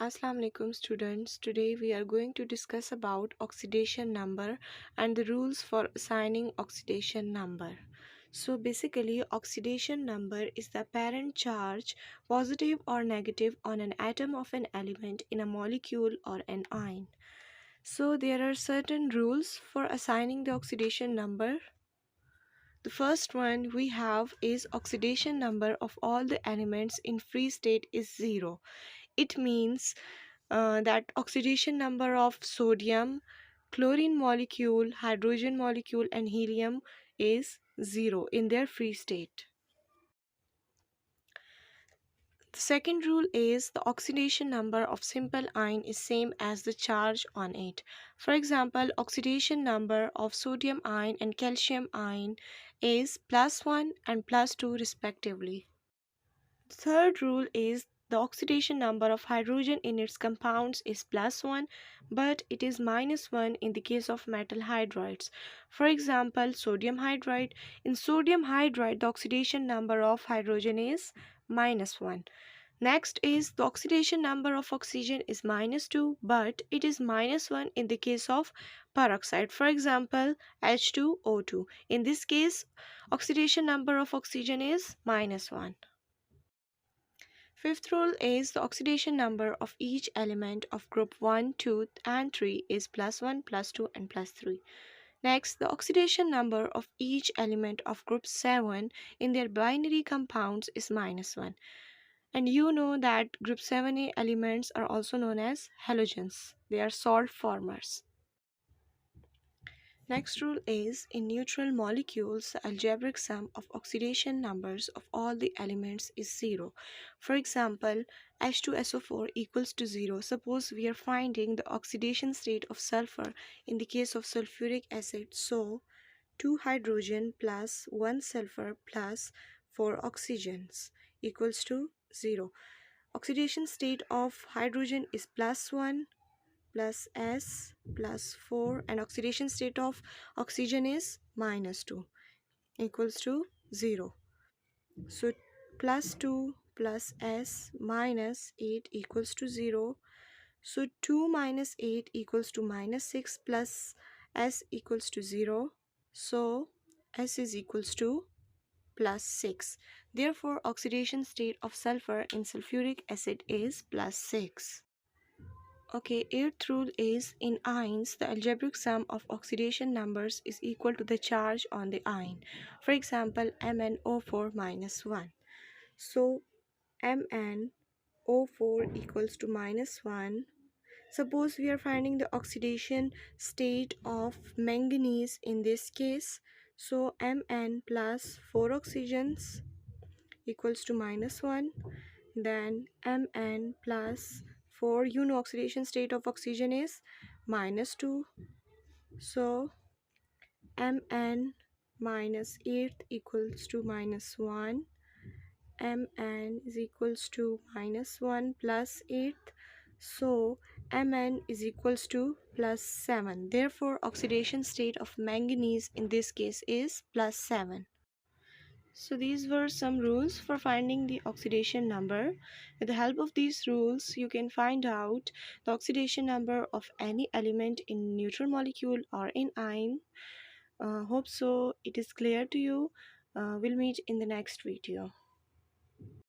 Assalamu alaikum students. Today we are going to discuss about oxidation number and the rules for assigning oxidation number. So basically oxidation number is the apparent charge, positive or negative, on an atom of an element in a molecule or an ion. So there are certain rules for assigning the oxidation number. The first one we have is oxidation number of all the elements in free state is 0. It means that oxidation number of sodium, chlorine molecule, hydrogen molecule and helium is 0 in their free state. The second rule is the oxidation number of simple ion is same as the charge on it. For example, oxidation number of sodium ion and calcium ion is +1 and +2 respectively. The third rule is the oxidation number of hydrogen in its compounds is +1, but it is -1 in the case of metal hydrides. For example, sodium hydride. In sodium hydride, the oxidation number of hydrogen is -1. Next is the oxidation number of oxygen is -2, but it is -1 in the case of peroxide. For example, H2O2. In this case, oxidation number of oxygen is -1. Fifth rule is the oxidation number of each element of group 1, 2 and 3 is +1, +2 and +3. Next, the oxidation number of each element of group 7 in their binary compounds is -1. And you know that group 7A elements are also known as halogens. They are salt formers. Next rule is in neutral molecules, the algebraic sum of oxidation numbers of all the elements is 0. For example, H2SO4 equals to 0. Suppose we are finding the oxidation state of sulfur in the case of sulfuric acid. So, 2 hydrogen plus 1 sulfur plus 4 oxygens equals to 0. Oxidation state of hydrogen is +1 plus S plus 4 and oxidation state of oxygen is -2 equals to 0. So +2 plus S minus 8 equals to 0. So 2 minus 8 equals to -6 plus S equals to 0. So S is equals to +6. Therefore, oxidation state of sulfur in sulfuric acid is +6. Okay, eighth rule is in ions, the algebraic sum of oxidation numbers is equal to the charge on the ion. For example, MnO4 minus 1. So, MnO4 equals to -1. Suppose we are finding the oxidation state of manganese in this case. So, Mn plus 4 oxygens equals to -1. Then Mn plus 4, you know oxidation state of oxygen is -2. So Mn minus 8 equals to -1. Mn is equals to -1 plus 8. So Mn is equals to +7. Therefore, oxidation state of manganese in this case is +7. So these were some rules for finding the oxidation number. With the help of these rules, you can find out the oxidation number of any element in neutral molecule or in ion. Hope so it is clear to you. We'll meet in the next video.